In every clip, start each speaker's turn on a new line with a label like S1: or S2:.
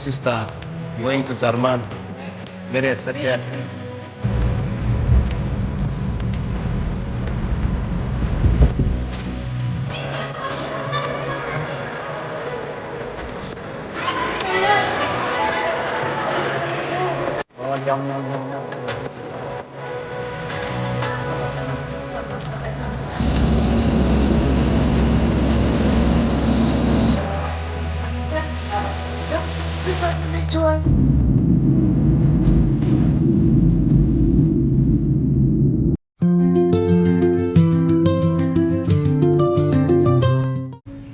S1: sister going to German. Very excited. Oh, yum, yum, yum, yum.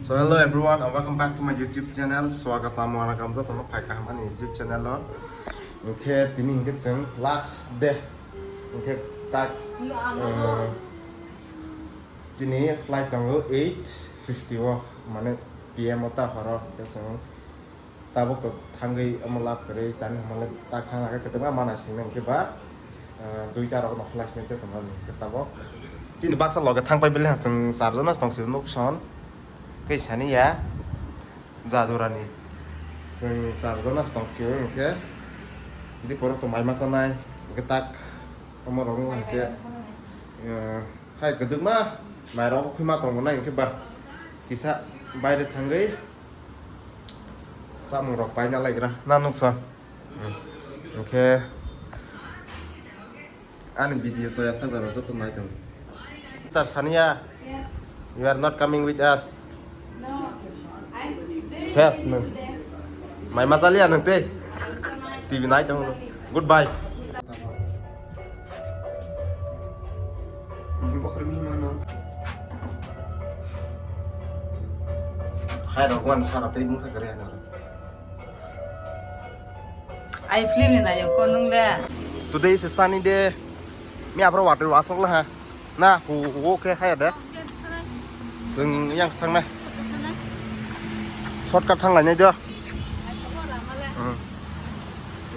S1: So hello everyone and welcome back to my YouTube channel. Swagatam wanakam sa tama pai kaham ani YouTube channel lo. Okay, tini hingga jeng last day. Okay, tak sini flight tanggal 8:50 wah mana PM ota haro keseng tabok ke tanggai amalap kere tan amalap tak thang lagi ketemu mana sih neng keba duita rok nak flash nanti sama ni ketabok sini baksa loga thang pai beli hasil sarjana stong sih nuk son cái sản này ya jadurani sing sarjana stong sih okay di poro to mai masa nai ketak omorong ke hai keduk mah mai rok khi ma tong nai ke ba kisah bayar tanggai sama rok pai nyalai kira nanuk so okay ani video so ya saja rok tuh mai tuh Sir Sania,
S2: Yes.
S1: you are not coming with us.
S2: No. I'm very
S1: Yes,
S2: busy
S1: no.
S2: today.
S1: Mai matalia nanti.
S2: Tonight.
S1: TV night dong. Goodbye. Hai dong, wan sana tadi mungsa keren orang.
S3: I film ni na yo konung le.
S1: Today is a sunny day. Mi apro water wasok lah ha. Nah, okay hai ada. Sing yang setang nah. Shortcut thang là nhá chưa?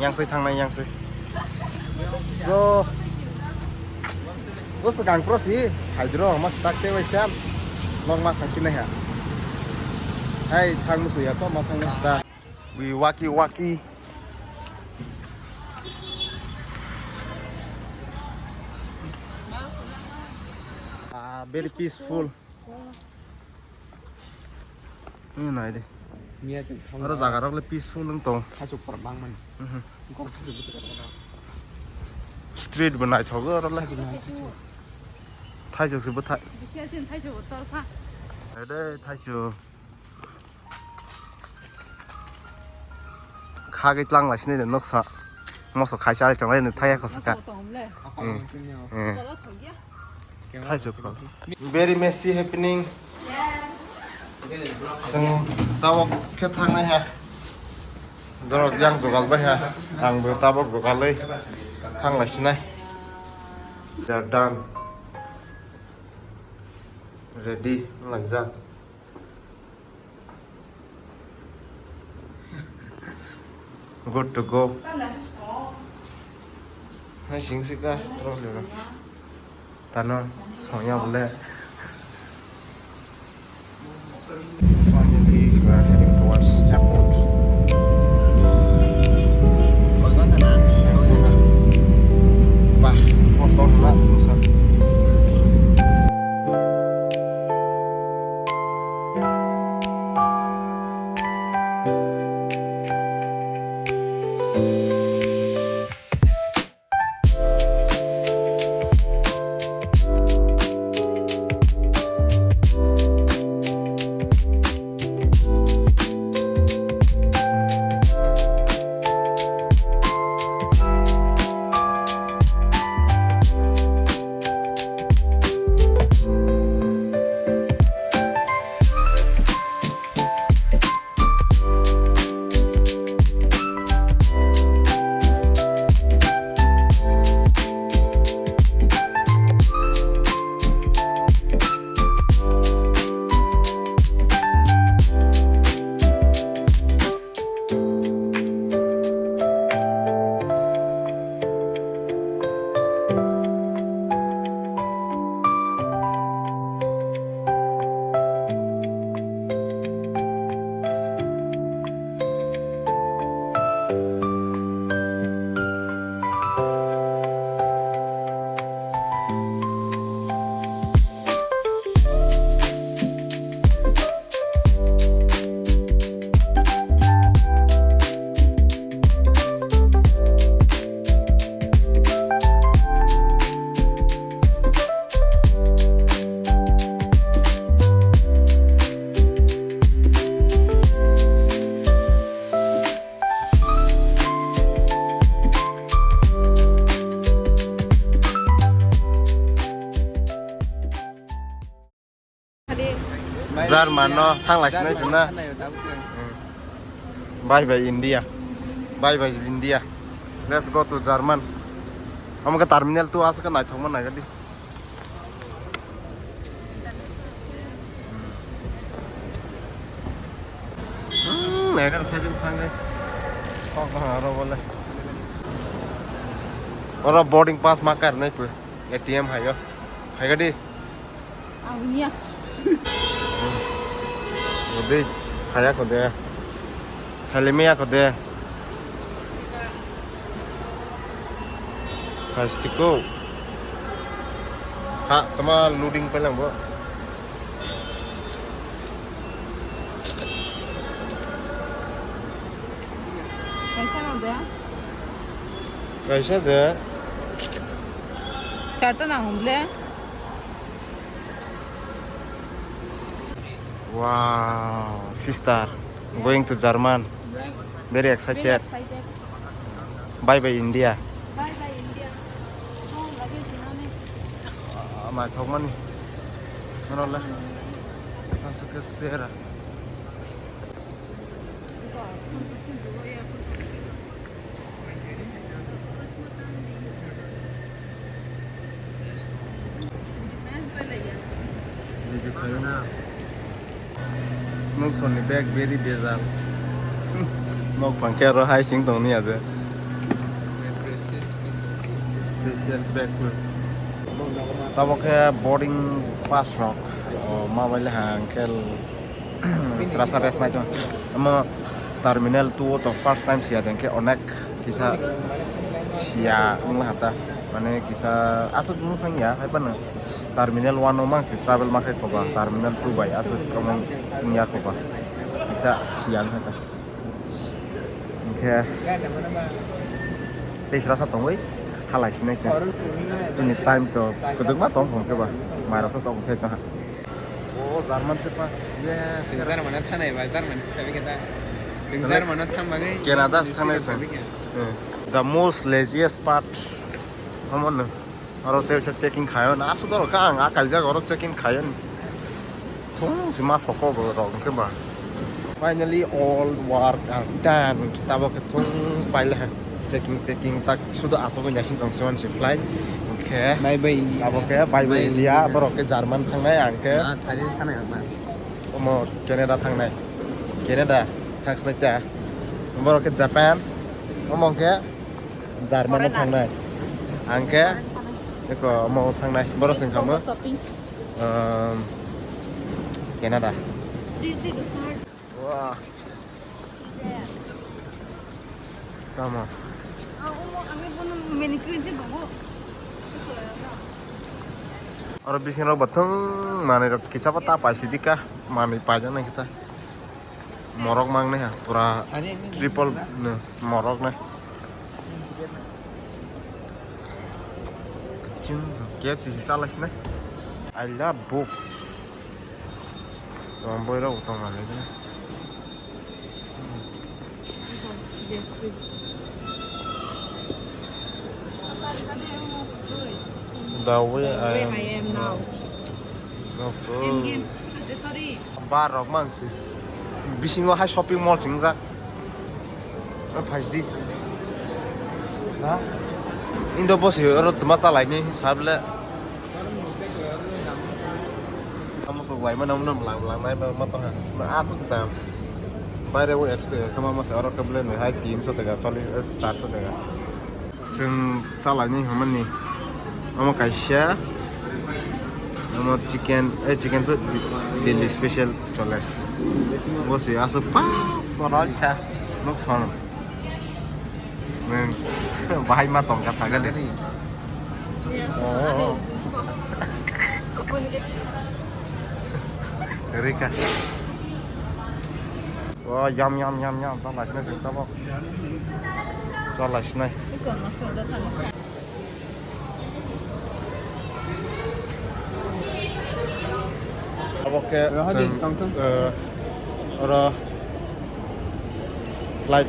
S1: Yang xây thang này yang xây. So, có sự càng pro gì? Hãy đưa mà tắt cái vậy xem. Long mà thằng kia này hả? Hay thằng một số có mà thằng này ta. We waki. Very peaceful. Như này đi. Nó ra cái peaceful lắm tông. Street bên này thầu cái đó là thay chụp sự bất thay. Ở đây thay chụp. Khá cái lăng lại xin để nước sợ. Một số khai trái trong đây thay có sự cả. Thay chụp còn. Very messy happening. Sang tao cái thang này ha. Đó là giang rồi vậy ha. Thằng vừa tao bóc rồi lấy. Thang lại xin này. They're done. Ready like that. Good to go. Hai chính sĩ cả, thôi được rồi. Tao nói, sống nhau lên. Finally, we are heading towards airport. Wah, mau stop lah, bisa. Jerman no थांलायसिनाय ना Bye bye India. Bye bye India. Let's go to German. हम का terminal तो आस का night होगा ना गली. मैं कर साइकिल थांगे. कौन कहाँ रो बोले. और अब बोर्डिंग पास मार कर नहीं पे. ATM है यो. है गली.
S3: आगुनिया
S1: उधे खाया को दे. Halimia ko de. Plastiko. Ha, tama loading pa lang bo.
S3: कैसा ना होता है
S1: Kaisa de.
S3: चार्टा ना घूमले
S1: Wow, sister, going to German. Very excited. Bye bye India.
S2: Bye bye India.
S3: oh लगे सुना ने
S1: Ma thong man. Ano la? Masuk ke sera. Video kayo na. Mong soni bag very bezal. Mong pangkero hai sing tong ni ade. Precious bag ko. Tabo ke boarding pass rock. Ma wala hang kel serasa res na ito. Ama terminal 2 to first time siya den ke onek kisa siya ngata. Mane kisa asuk mung sang ya hai pan terminal 1 omang si travel market ko ba terminal 2 bai asuk kamang niya ko ba kisa siang ha. Okay. Tes rasa tongoi halai sinai cha. Sini time to keduk ma tong phone ke ba. Mai rasa sok sai ta. Oh, German se pa. Yes.
S4: Jerman थानाय बा Jerman से कभी कहता Jerman थांबागै
S1: Canada थानाय sa. The most laziest part. Hamon. Aro te checking khayo na asu dor ka ang akai ja goro checking khayo. Thong sima soko go rong ke ba. Finally all work are done. Tabo ke thong paila checking taking tak sudah aso ko nyasing tong sewan si flight. Okay.
S4: Bye bye India
S1: Tabo ke bye bye India borok ke German thangnai ang ke
S4: थानाय थानाय मा
S1: omo Canada thangnai. Canada thangsnai ta. Borok ke Japan omo ke German thangnai. Ang ke eko omo thangnai borok sing khamo
S3: shopping
S1: Canada.
S3: see the start
S1: Wah. Tama.
S3: আমি কোনো manicure যে বাবু
S1: Aro bising ro bathung mane ro kichapa ta paisi dika mane paja na kita. Morok mang ne ha pura triple ne morok ne. Kecil kep sisi salah sini. I love books. Tuan boy ro utang mane ne.
S3: 제프리
S1: The way I
S3: am now
S1: am.
S3: game sorry
S1: Bar rok mang si. Bising wa hai shopping mall sing za. Phais di. Ha? Indo bosi ro tmasa lai ni sable. Kamu so wai ma nam nam lang lang nai ma to ha. Ma asuk ta. By the way, kama mas orang kebelen hai 300 taka sorry 400 taka. Sing salah ni haman ni. Amo kaisya. Amo chicken tu daily special chole. Bosi asu pa soral cha nok son. Men bahai ma tong ka saga le.
S3: ya so ada duspa apa ni
S1: Rika. Wah, yum salah sini sing tabok. Salah sini.
S3: 이거 맛있어 나 사는
S1: Tabok ke
S4: Hadi, tong-tong.
S1: Ora like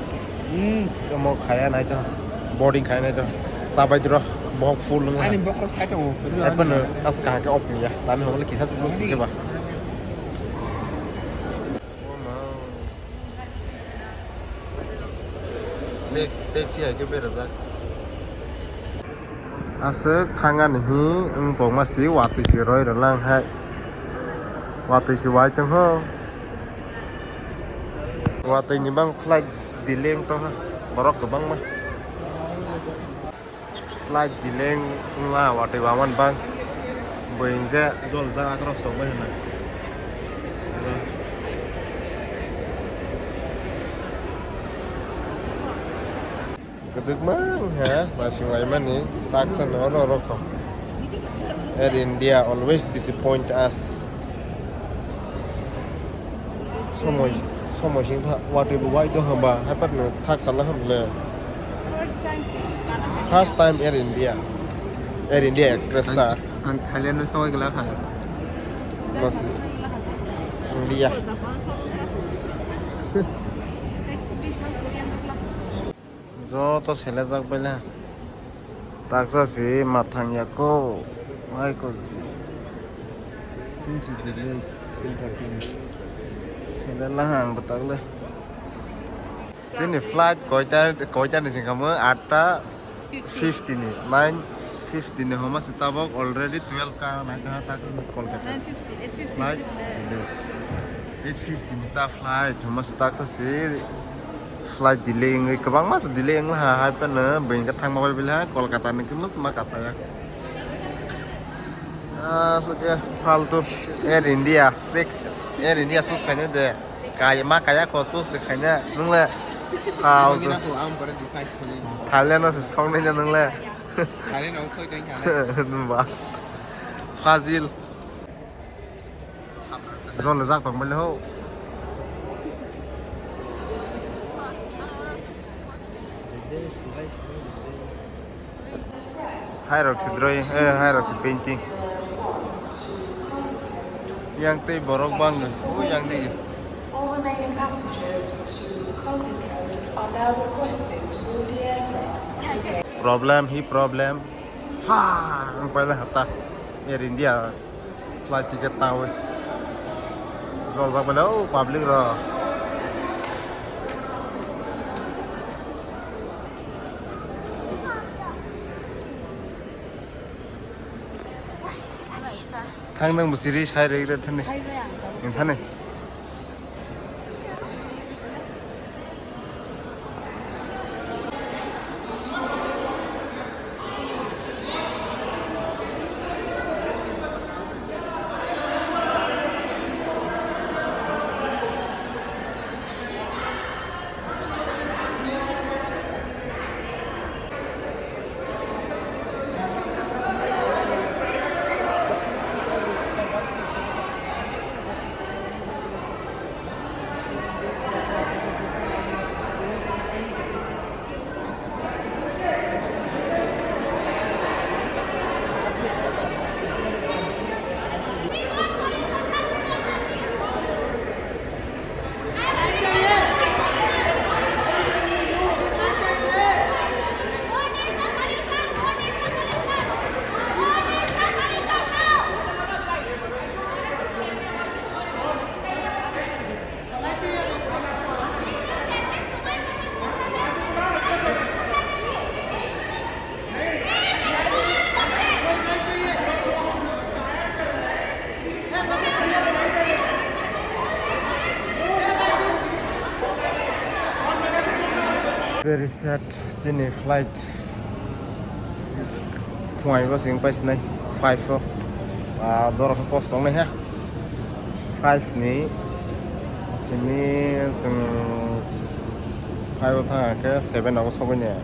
S1: cuma kaya naik tu, boarding kaya naik tu, sampai tu bohong full lah.
S4: 아니 뭐 사이트 뭐
S1: Apa nu? As kah ke op ni ya? Tani hong le kisah susu ke bah. taxi hai ke berajak asuk thangan hi ungpong masi watui si roi ralang hai watui si wai tong ho watui ni bang flight delay tong ha borok ke bang ma flight delay nga watui waman bang boingga jol jang across tong bai hana keduk mang ha masing lai mani taksan oro roko Air India always disappoint us somo sing tha watu bu wai to hamba hapat no thak sala ham le first time Air India Express ta
S4: Ang Thailand no sawai gala kha.
S1: mas India zo to sele jak bela taksa si mathang ya ko wai ko
S4: Tin chi delay tin parking.
S1: sele la hang batak le sini flight koita ni sing kamu 8:50 ni 9:50 ni homa sitabok already 12 ka na ka ta Kolkata
S3: 9:50
S1: flight
S3: 8:50
S1: 8:50 ni ta flight homa taksa si flight delay ngai kabang mas delay ng ha hai pa na bin ka thang ma bil ha Kolkata ni kemus ma ka saya so kya faltu Air India fake Air India sus kanya de kaya khusus de kanya nung le faltu
S4: Gina ko am para decide thani.
S1: Thailand no song nei nung le
S4: Thailand no soi teng kha.
S1: nung ba Fazil zon le jak tong bel ho Hyrox droi Hyrox painting yang tei borok bang yang di
S5: All remaining passengers to Kozhikode are now requested to board the aircraft.
S1: problem fa ang pala hata Air India flight ticket tao rồi vào đâu public rồi thang nang series hai re re thane in thane very sad jini flight point was in place này 5 và đó là post này ha 5 ni sini sing 5 thang cái 7 nó so bên nhà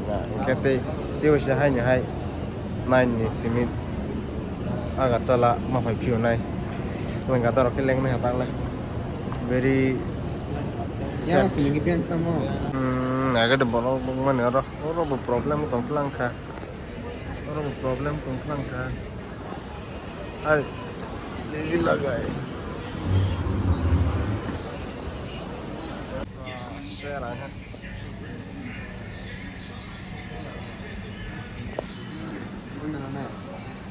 S1: cái tiêu sẽ hay nhà hay 9 ni simi agatala mà phải phiêu này lần cả đó cái length này tăng lên very
S4: Ya sini pian sama.
S1: agak ada bolong mana ada orang berproblem tong pelangka orang berproblem tong pelangka ay gila guys share aja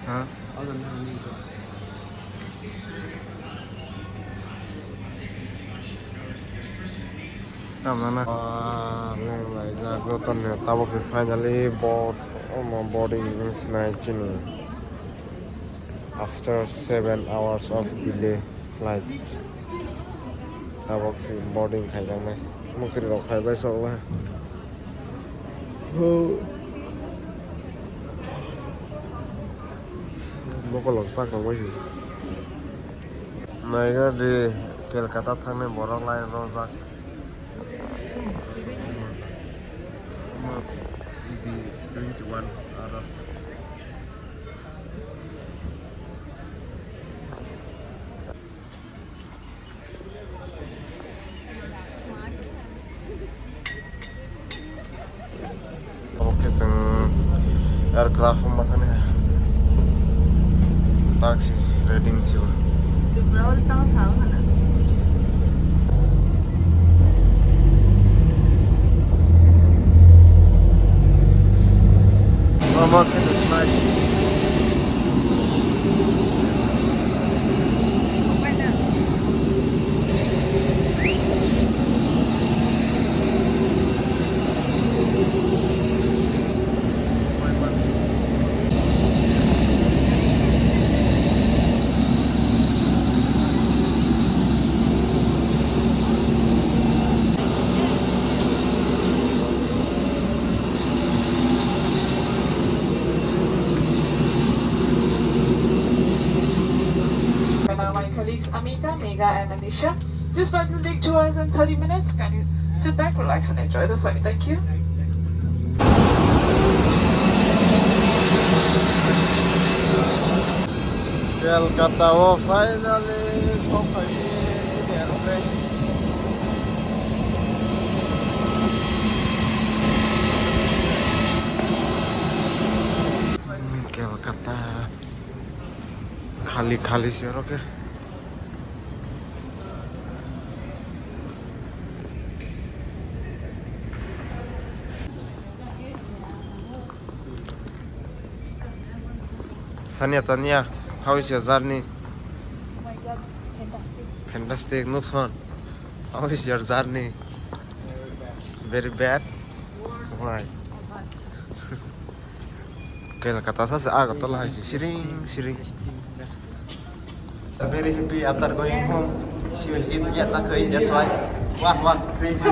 S1: hah Tamana. Like that, so tabok finally boarding is 19 after 7 hours of delay flight. Tabok boarding khai jang mai. Mukti rok khai bai sok la. Boko lok sak nang bai si. Naiga di Kolkata thangni borok line rojak. Di 21 ada. Oke, aircraft matanya taxi reading siwa.
S3: Brawl tang sao hana.
S1: Almost in the night.
S5: My colleagues Amita, Mega, and Anisha. This flight will take 2 hours and 30 minutes. Can you sit back, relax, and enjoy the flight? Thank you.
S1: Kolkata finally stop in airplane. Kolkata khali sih orang ke. Tanya, how is your journey?
S2: Oh my god, fantastic.
S1: Fantastic, Nupson. How is your journey? Very bad. Why? Kolkata sa agak tolah siring. Very happy after going home. She will eat yet that's why. Wah, crazy.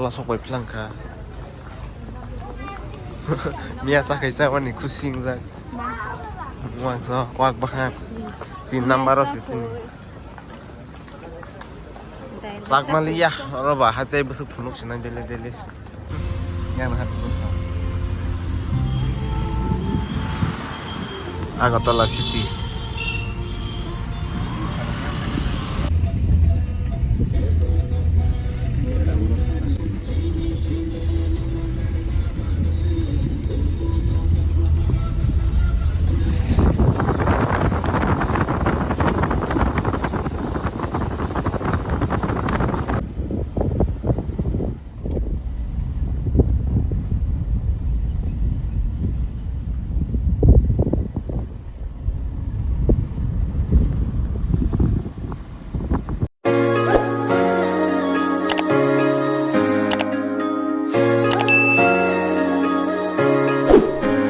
S1: Sok bai plangka. Biasa kaisa wani kusing zak. Wangsa wak bahap. 3 number of sini. Sak malia roba hate busuk phunuk sinan dele. Yang hat busa. Agartala city.